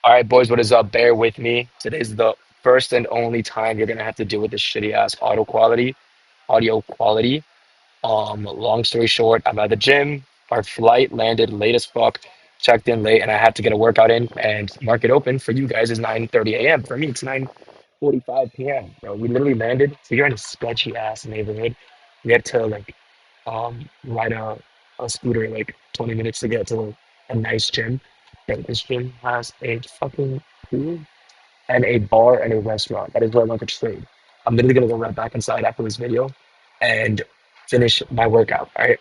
All right, boys, what is up? Bear with me. Today's the first and only time you're gonna have to deal with this shitty ass audio quality. Long story short, I'm at the gym. Our flight landed late as fuck. Checked in late, and I had to get a workout in. And market open for you guys is 9:30 a.m. For me, it's 9:45 p.m. Bro, we literally landed. So you're in a sketchy ass neighborhood. We had to ride a scooter like 20 minutes to get to a nice gym. Yeah, this gym has a fucking pool and a bar and a restaurant. That is where I want to trade. I'm literally gonna go right back inside after this video and finish my workout. All right.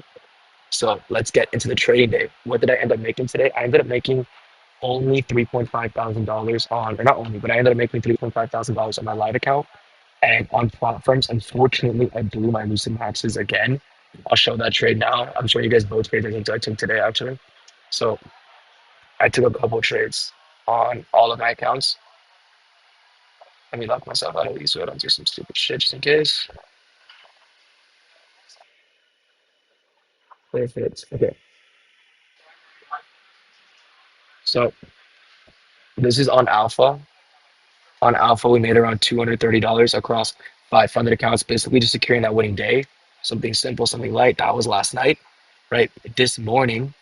So let's get into the trading day. What did I end up making today? I ended up making only $3,500 on, or not only, but I ended up making $3,500 on my live account and on platforms. Unfortunately, I blew my lucid maxes again. I'll show that trade now. I'm sure you guys both traded into I took today actually. So I took a couple trades on all of my accounts. Let me lock myself out of these so I don't do some stupid shit just in case. Perfect. Okay. So this is on Alpha. On Alpha, we made around $230 across 500 accounts, basically just securing that winning day. Something simple, something light. That was last night, right? This morning,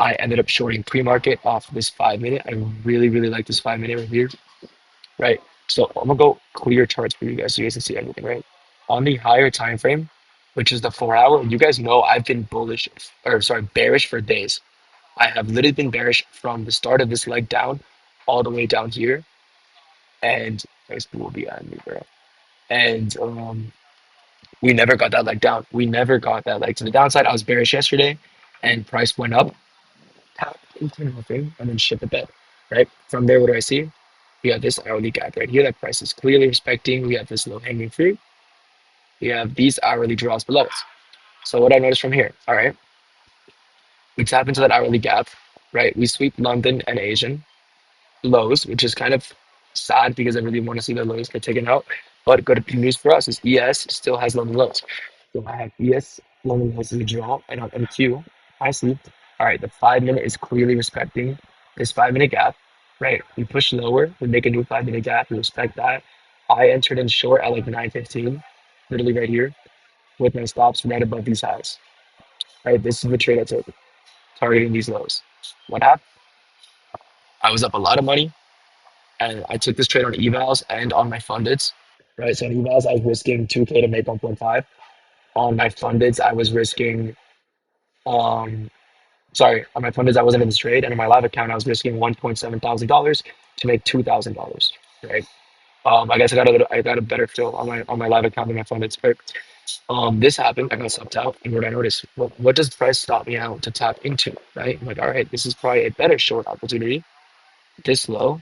I ended up shorting pre-market off this 5 minute. I really, really like this 5 minute right here, right? So I'm gonna go clear charts for you guys so you guys can see everything, right? On the higher time frame, which is the 4 hour, you guys know I've been bullish, or sorry, bearish for days. I have literally been bearish from the start of this leg down all the way down here, and nice will be on me, bro. And we never got that leg down. We never got that leg to the downside. I was bearish yesterday, and price went up, tapped into nothing, and then shit the bed. Right from there, what do I see? We have this hourly gap right here that price is clearly respecting. We have this low hanging fruit. We have these hourly draws below us. So what I noticed from here, all right, we tap into that hourly gap, right? We sweep London and Asian lows, which is kind of sad because I really want to see the lows get taken out. But good news for us is ES still has London lows. So I have ES London lows in the draw, and on MQ, I see. All right, the 5 minute is clearly respecting this 5 minute gap, right? We push lower, we make a new 5 minute gap, we respect that. I entered in short at like 9:15, literally right here, with my stops right above these highs. Right, this is the trade I took, targeting these lows. What happened? I was up a lot of money, and I took this trade on evals and on my fundeds, right? So on evals, I was risking 2K to make 1.5. On my fundeds, I was risking, um, sorry, on my fundeds, I wasn't in this trade. And on my live account, I was risking $1.7 thousand to make $2,000, right? I guess I got a better fill on my live account than my fundeds, right? This happened, I got subbed out. And what I noticed, what does price stop me out to tap into, right? I'm like, all right, this is probably a better short opportunity. This low,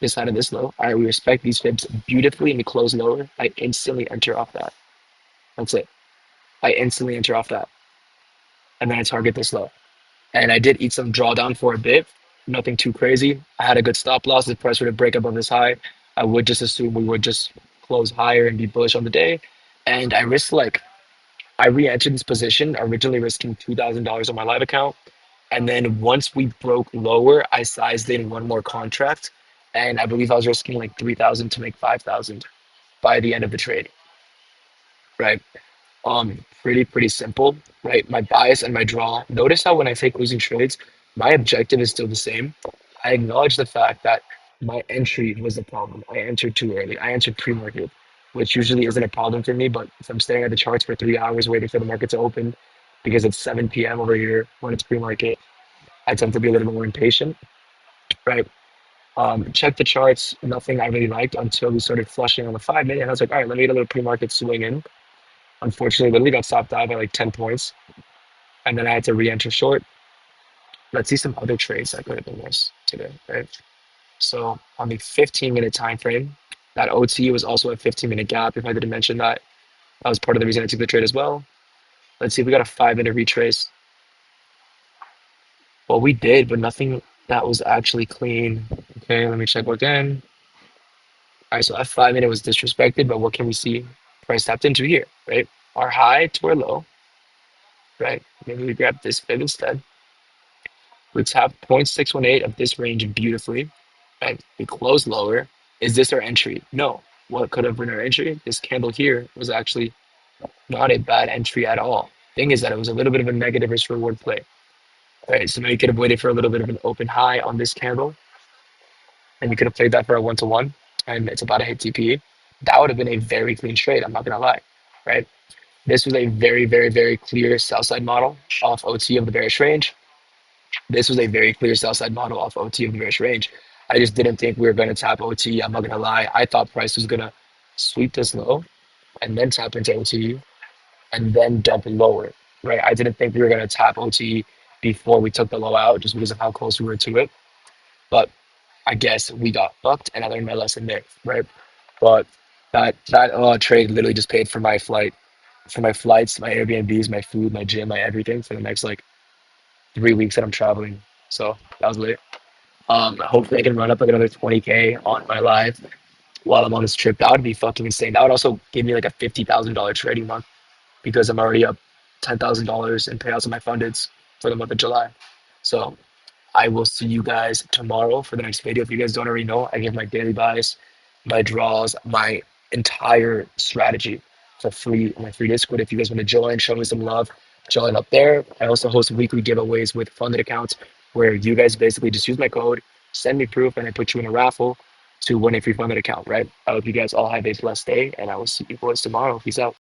this side of this low. All right, we respect these fibs beautifully and we close lower. I instantly enter off that. That's it. I instantly enter off that. And then I target this low. And I did eat some drawdown for a bit. Nothing too crazy. I had a good stop loss. The price were to break above this high, I would just assume we would just close higher and be bullish on the day. And I risked like I re-entered this position, originally risking $2,000 on my live account. And then once we broke lower, I sized in one more contract. And I believe I was risking like 3,000 to make 5,000 by the end of the trade, right? Pretty simple, right? My bias and my draw. Notice how when I take losing trades, my objective is still the same. I acknowledge the fact that my entry was the problem. I entered too early. I entered pre-market, which usually isn't a problem for me. But if I'm staring at the charts for 3 hours waiting for the market to open, because it's 7 p.m. over here when it's pre-market, I tend to be a little more impatient, right? Check the charts. Nothing I really liked until we started flushing on the 5 minute. And I was like, all right, let me get a little pre-market swing in. Unfortunately, literally got stopped out by like 10 points. And then I had to re-enter short. Let's see some other trades that could have been worse today, right? So on the 15-minute time frame, that OT was also a 15-minute gap. If I didn't mention that, that was part of the reason I took the trade as well. Let's see if we got a 5 minute retrace. Well, we did, but nothing that was actually clean. Okay, let me check again. All right, so that 5 minute was disrespected, but what can we see? Price tapped into here, right? Our high to our low, right? Maybe we grab this fib instead. We tap 0.618 of this range beautifully, and we closed lower. Is this our entry? No. What could have been our entry? This candle here was actually not a bad entry at all. Thing is that it was a little bit of a negative risk reward play. All right, so maybe you could have waited for a little bit of an open high on this candle, and you could have played that for a 1-to-1, and it's about to hit TPE. That would have been a very clean trade. I'm not gonna lie, right? This was a very, very, very clear sell side model off OT of the bearish range. This was a very clear sell side model off OT of the bearish range. I just didn't think we were going to tap OT. I'm not gonna lie. I thought price was gonna sweep this low and then tap into OT and then dump lower, right? I didn't think we were gonna tap OT before we took the low out just because of how close we were to it. But I guess we got fucked, and I learned my lesson there, right? But that trade literally just paid for my flights, my Airbnbs, my food, my gym, my everything for the next like 3 weeks that I'm traveling. So that was lit. Hopefully I can run up like another 20K on my live while I'm on this trip. That would be fucking insane. That would also give me like a $50,000 trading month because I'm already up $10,000 in payouts on my fundeds for the month of July. So I will see you guys tomorrow for the next video. If you guys don't already know, I give my daily buys, my draws, my entire strategy for free on my free Discord. If you guys want to join, show me some love, join up there. I also host weekly giveaways with funded accounts where you guys basically just use my code, send me proof, and I put you in a raffle to win a free funded account, right? I hope you guys all have a blessed day, and I will see you boys tomorrow. Peace out.